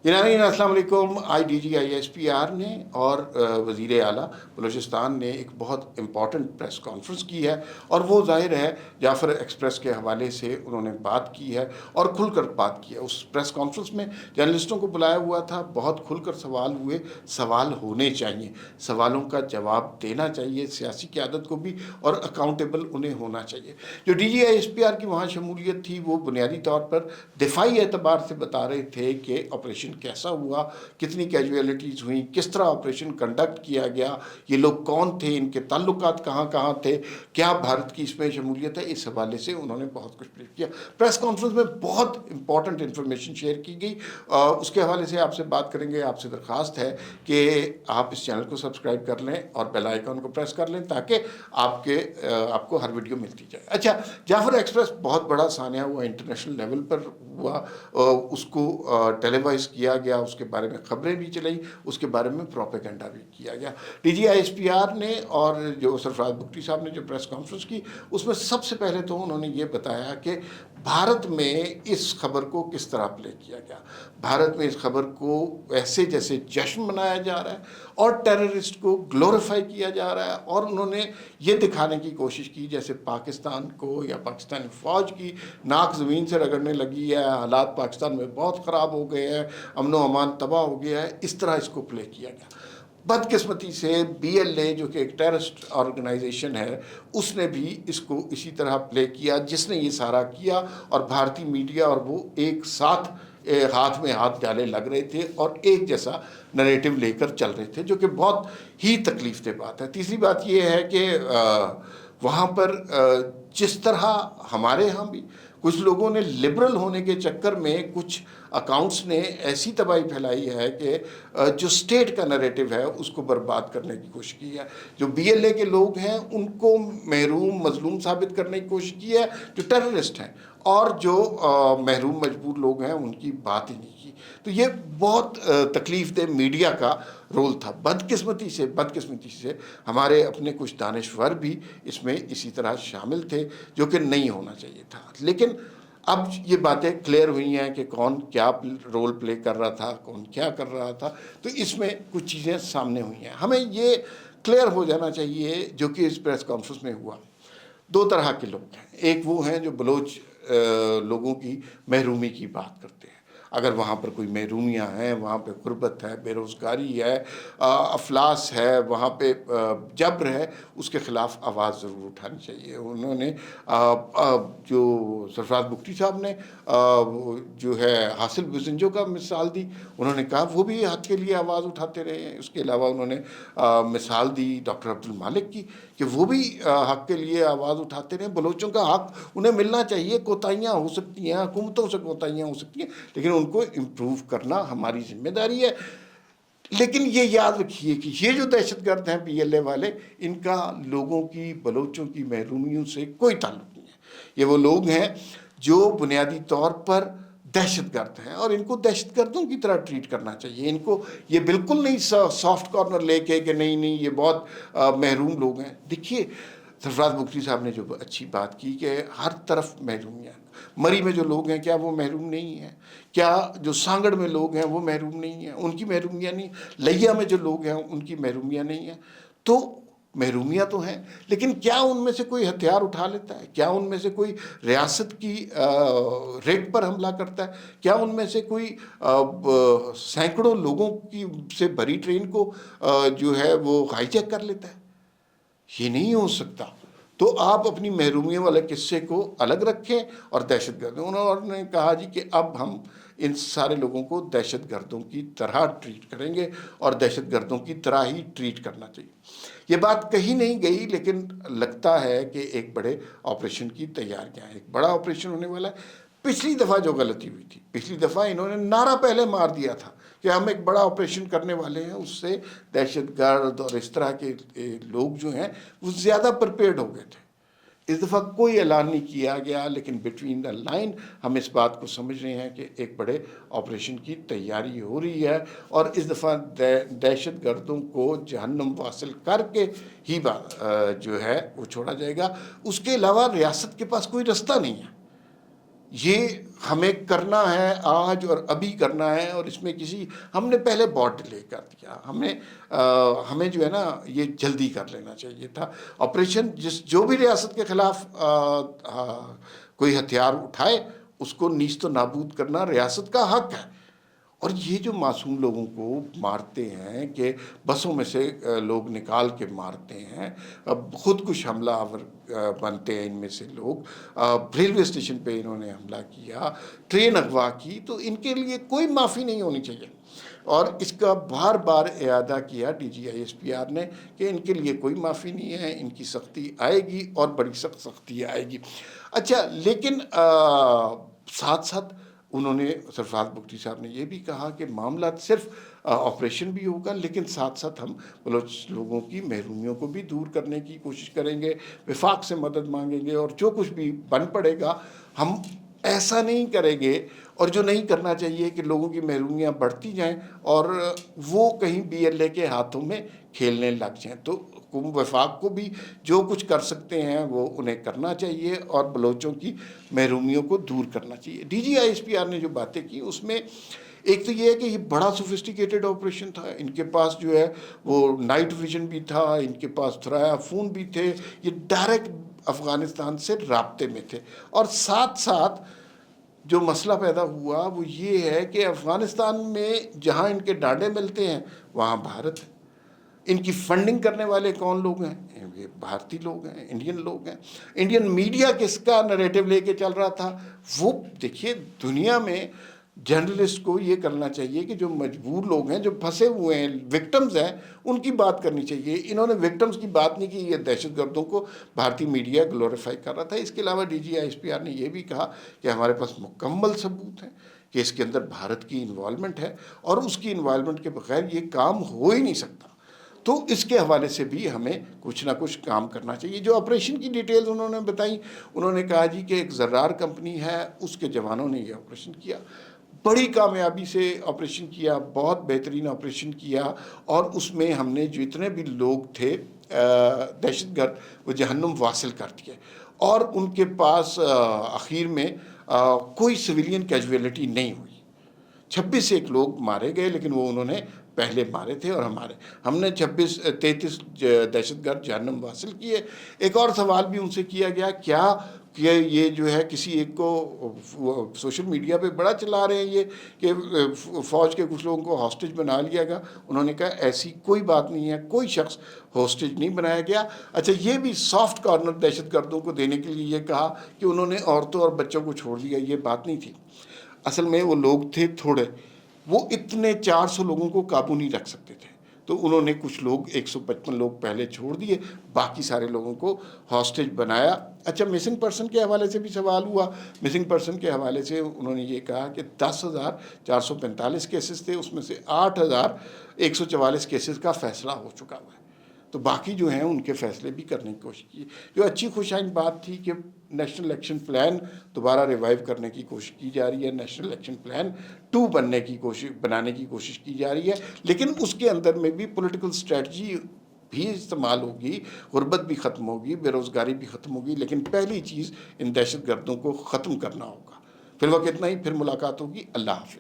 ناظرین السلام علیکم. IDG/ISPR نے اور وزیر اعلیٰ بلوچستان نے ایک بہت امپورٹنٹ پریس کانفرنس کی ہے اور وہ ظاہر ہے جعفر ایکسپریس کے حوالے سے انہوں نے بات کی ہے اور کھل کر بات کی ہے. اس پریس کانفرنس میں جرنلسٹوں کو بلایا ہوا تھا، بہت کھل کر سوال ہوئے. سوال ہونے چاہیے، سوالوں کا جواب دینا چاہیے سیاسی قیادت کو بھی، اور اکاؤنٹیبل انہیں ہونا چاہیے. جو DG/ISPR کی وہاں شمولیت تھی وہ بنیادی طور پر دفاعی اعتبار سے بتا رہے تھے کہ آپریشن کیسا ہوا، کتنی کیجویلٹیز ہوئیں، کس طرح آپریشن کنڈکٹ کیا گیا، یہ لوگ کون تھے، ان کے تعلقات کہاں کہاں تھے، کیا بھارت کی اس میں شمولیت ہے. اس حوالے سے انہوں نے بہت کچھ بریف کیا. پریس کانفرنس میں بہت امپورٹنٹ انفارمیشن شیئر کی گئی. اس کے حوالے سے آپ سے بات کریں گے. آپ سے درخواست ہے کہ آپ اس چینل کو سبسکرائب کر لیں اور بیل آئیکن کو پریس کر لیں تاکہ آپ کو ہر ویڈیو ملتی جائے. اچھا، جعفر ایکسپریس بہت بڑا سانحہ ہوا، انٹرنیشنل لیول پر ہوا. اس کو ٹیلی وائز کیا گیا، اس کے بارے میں خبریں بھی چلیں، اس کے بارے میں پروپیگنڈا بھی کیا گیا. DG/ISPR نے اور جو سرفراز بگٹی صاحب نے جو پریس کانفرنس کی اس میں سب سے پہلے تو انہوں نے یہ بتایا کہ بھارت میں اس خبر کو کس طرح پلے کیا گیا. بھارت میں اس خبر کو ایسے جیسے جشن منایا جا رہا ہے اور ٹیررسٹ کو گلوریفائی کیا جا رہا ہے، اور انہوں نے یہ دکھانے کی کوشش کی جیسے پاکستان کو یا پاکستانی فوج کی ناک زمین سے رگڑنے لگی ہے، حالات پاکستان میں بہت خراب ہو گئے ہیں، امن و امان تباہ ہو گیا ہے. اس طرح اس کو پلے کیا گیا. بدقسمتی سے BLA جو کہ ایک ٹیررسٹ آرگنائزیشن ہے، اس نے بھی اس کو اسی طرح پلے کیا، جس نے یہ سارا کیا. اور بھارتی میڈیا اور وہ ایک ساتھ ہاتھ میں ہاتھ ڈالے لگ رہے تھے اور ایک جیسا نریٹو لے کر چل رہے تھے، جو کہ بہت ہی تکلیف دہ بات ہے. تیسری بات یہ ہے کہ وہاں پر جس طرح ہمارے ہاں بھی کچھ لوگوں نے لبرل ہونے کے چکر میں کچھ اکاؤنٹس نے ایسی تباہی پھیلائی ہے کہ جو اسٹیٹ کا نریٹو ہے اس کو برباد کرنے کی کوشش کی ہے. جو BLA کے لوگ ہیں ان کو محروم مظلوم ثابت کرنے کی کوشش کی ہے جو ٹیررسٹ ہیں، اور جو محروم مجبور لوگ ہیں ان کی بات ہی نہیں کی. تو یہ بہت تکلیف دہ میڈیا کا رول تھا. بدقسمتی سے ہمارے اپنے کچھ دانشور بھی اس میں اسی طرح شامل تھے، جو کہ نہیں ہونا چاہیے تھا. لیکن اب یہ باتیں کلیئر ہوئی ہیں کہ کون کیا رول پلے کر رہا تھا، کون کیا کر رہا تھا. تو اس میں کچھ چیزیں سامنے ہوئی ہیں. ہمیں یہ کلیئر ہو جانا چاہیے جو کہ اس پریس کانفرنس میں ہوا. دو طرح کے لوگ ہیں. ایک وہ ہیں جو بلوچ لوگوں کی محرومی کی بات کرتے ہیں. اگر وہاں پر کوئی محرومیاں ہیں، وہاں پہ غربت ہے، بے روزگاری ہے، افلاس ہے، وہاں پہ جبر ہے، اس کے خلاف آواز ضرور اٹھانی چاہیے. انہوں نے جو سرفراز بگٹی صاحب نے جو ہے حاصل بزنجو کا مثال دی، انہوں نے کہا وہ بھی حق کے لیے آواز اٹھاتے رہے ہیں. اس کے علاوہ انہوں نے مثال دی ڈاکٹر عبد المالک کی کہ وہ بھی حق کے لیے آواز اٹھاتے رہے. بلوچوں کا حق انہیں ملنا چاہیے. کوتاہیاں ہو سکتی ہیں، حکومتوں سے کوتاہیاں ہو سکتی ہیں، لیکن ان کو امپروو کرنا ہماری ذمہ داری ہے. لیکن یہ یاد رکھیے کہ یہ جو دہشت گرد ہیں BLA والے، ان کا لوگوں کی، بلوچوں کی محرومیوں سے کوئی تعلق نہیں ہے. یہ وہ لوگ ہیں جو بنیادی طور پر دہشت گرد ہیں، اور ان کو دہشت گردوں کی طرح ٹریٹ کرنا چاہیے. ان کو یہ بالکل نہیں سافٹ کارنر لے کے کہ نہیں یہ بہت محروم لوگ ہیں. دیکھیے سرفراز بگٹی صاحب نے جو اچھی بات کی کہ ہر طرف محرومیاں. مری میں جو لوگ ہیں کیا وہ محروم نہیں ہیں؟ کیا جو سانگڑ میں لوگ ہیں وہ محروم نہیں ہیں؟ ان کی محرومیاں نہیں. لیا میں جو لوگ ہیں ان کی محرومیاں نہیں ہیں. تو محرومیاں تو ہیں، لیکن کیا ان میں سے کوئی ہتھیار اٹھا لیتا ہے؟ کیا ان میں سے کوئی ریاست کی ریٹ پر حملہ کرتا ہے؟ کیا ان میں سے کوئی سینکڑوں لوگوں کی سے بھری ٹرین کو جو ہے وہ ہائی جیک کر لیتا ہے؟ یہ نہیں ہو سکتا. تو آپ اپنی محرومیوں والے قصے کو الگ رکھیں اور دہشت گرد. انہوں نے کہا جی کہ اب ہم ان سارے لوگوں کو دہشت گردوں کی طرح ٹریٹ کریں گے اور دہشت گردوں کی طرح ہی ٹریٹ کرنا چاہیے. یہ بات کہی نہیں گئی، لیکن لگتا ہے کہ ایک بڑے آپریشن کی تیاریاں ہیں. ایک بڑا آپریشن ہونے والا ہے. پچھلی دفعہ جو غلطی ہوئی تھی، پچھلی دفعہ انہوں نے نعرہ پہلے مار دیا تھا کہ ہم ایک بڑا آپریشن کرنے والے ہیں. اس سے دہشت گرد اور اس طرح کے لوگ جو ہیں وہ زیادہ پرپیئرڈ ہو گئے تھے. اس دفعہ کوئی اعلان نہیں کیا گیا، لیکن بٹوین دا لائن ہم اس بات کو سمجھ رہے ہیں کہ ایک بڑے آپریشن کی تیاری ہو رہی ہے، اور اس دفعہ دہشت گردوں کو جہنم واصل کر کے ہی جو ہے وہ چھوڑا جائے گا. اس کے علاوہ ریاست کے پاس کوئی رستہ نہیں ہے. یہ ہمیں کرنا ہے آج اور ابھی کرنا ہے، اور اس میں ہم نے پہلے بہت ڈیلے کر دیا، ہمیں جو ہے نا یہ جلدی کر لینا چاہیے تھا آپریشن. جو بھی ریاست کے خلاف کوئی ہتھیار اٹھائے اس کو نیست و نابود کرنا ریاست کا حق ہے. اور یہ جو معصوم لوگوں کو مارتے ہیں کہ بسوں میں سے لوگ نکال کے مارتے ہیں، خود کش حملہ آور بنتے ہیں ان میں سے لوگ، ریلوے اسٹیشن پہ انہوں نے حملہ کیا، ٹرین اغوا کی، تو ان کے لیے کوئی معافی نہیں ہونی چاہیے. اور اس کا بار بار اعادہ کیا D G I S P R نے کہ ان کے لیے کوئی معافی نہیں ہے، ان کی سختی آئے گی اور بڑی سخت سختی آئے گی. اچھا، لیکن ساتھ ساتھ انہوں نے سرفراز بگٹی صاحب نے یہ بھی کہا کہ معاملات صرف آپریشن بھی ہوگا، لیکن ساتھ ساتھ ہم بلوچ لوگوں کی محرومیوں کو بھی دور کرنے کی کوشش کریں گے، وفاق سے مدد مانگیں گے، اور جو کچھ بھی بن پڑے گا ہم ایسا نہیں کریں گے. اور جو نہیں کرنا چاہیے کہ لوگوں کی محرومیاں بڑھتی جائیں اور وہ کہیں بی ایل اے کے ہاتھوں میں کھیلنے لگ جائیں. تو وفاق کو بھی جو کچھ کر سکتے ہیں وہ انہیں کرنا چاہیے اور بلوچوں کی محرومیوں کو دور کرنا چاہیے. D G I S P R نے جو باتیں کی اس میں ایک تو یہ ہے کہ یہ بڑا سوفسٹیکیٹڈ آپریشن تھا، ان کے پاس جو ہے وہ نائٹ ویژن بھی تھا، ان کے پاس تھرایا فون بھی تھے، یہ ڈائریکٹ افغانستان سے رابطے میں تھے. اور ساتھ ساتھ جو مسئلہ پیدا ہوا وہ یہ ہے کہ افغانستان میں جہاں ان کے ڈانڈے ملتے ہیں وہاں بھارت ہے. ان کی فنڈنگ کرنے والے کون لوگ ہیں؟ یہ بھارتی لوگ ہیں، انڈین لوگ ہیں. انڈین میڈیا کس کا نریٹو لے کے چل رہا تھا؟ وہ دیکھیے، دنیا میں جرنلسٹ کو یہ کرنا چاہیے کہ جو مجبور لوگ ہیں، جو پھنسے ہوئے ہیں، وکٹمز ہیں، ان کی بات کرنی چاہیے. انہوں نے وکٹمز کی بات نہیں کی، یہ دہشت گردوں کو بھارتی میڈیا گلوریفائی کر رہا تھا. اس کے علاوہ D G I S P R نے یہ بھی کہا کہ ہمارے پاس مکمل ثبوت ہیں کہ اس کے اندر بھارت کی انوالومنٹ ہے، اور اس کی انوالومنٹ کے بغیر یہ کام ہو ہی نہیں سکتا. تو اس کے حوالے سے بھی ہمیں کچھ نہ کچھ کام کرنا چاہیے. جو آپریشن کی ڈیٹیلز انہوں نے بتائیں، انہوں نے کہا جی کہ ایک زرار کمپنی ہے، اس کے جوانوں نے یہ آپریشن کیا، بڑی کامیابی سے آپریشن کیا، بہت بہترین آپریشن کیا. اور اس میں ہم نے جتنے بھی لوگ تھے دہشت گرد، وہ جہنم واصل کر دیے. اور ان کے پاس اخیر میں کوئی سویلین کیجویلٹی نہیں ہوئی. 26 ایک لوگ مارے گئے، لیکن وہ انہوں نے پہلے مارے تھے، اور ہم نے 33 دہشت گرد جہنم حاصل کیے. ایک اور سوال بھی ان سے کیا گیا، کیا کہ یہ جو ہے کسی ایک کو سوشل میڈیا پہ بڑا چلا رہے ہیں یہ کہ فوج کے کچھ لوگوں کو ہاسٹیج بنا لیا گیا؟ انہوں نے کہا ایسی کوئی بات نہیں ہے، کوئی شخص ہاسٹیج نہیں بنایا گیا. اچھا، یہ بھی سافٹ کارنر دہشت گردوں کو دینے کے لیے یہ کہا کہ انہوں نے عورتوں اور بچوں کو چھوڑ دیا. یہ بات نہیں تھی. اصل میں وہ لوگ تھے تھوڑے، وہ اتنے 400 لوگوں کو قابو نہیں رکھ سکتے تھے، تو انہوں نے کچھ لوگ 155 لوگ پہلے چھوڑ دیے، باقی سارے لوگوں کو ہاسٹیج بنایا. اچھا، مسنگ پرسن کے حوالے سے بھی سوال ہوا. مسنگ پرسن کے حوالے سے انہوں نے یہ کہا کہ 10,445 کیسز تھے، اس میں سے 8,144 کیسز کا فیصلہ ہو چکا ہوا ہے. تو باقی جو ہیں ان کے فیصلے بھی کرنے کی کوشش کی. جو اچھی خوشائن بات تھی کہ نیشنل الیکشن پلان دوبارہ ریوائیو کرنے کی کوشش کی جا رہی ہے، نیشنل الیکشن پلان 2 بنانے کی کوشش کی جا رہی ہے. لیکن اس کے اندر میں بھی پولیٹیکل اسٹریٹجی بھی استعمال ہوگی، غربت بھی ختم ہوگی، بے روزگاری بھی ختم ہوگی. لیکن پہلی چیز ان دہشت گردوں کو ختم کرنا ہوگا. فی الوقت اتنا ہی، پھر ملاقات ہوگی. اللہ حافظ.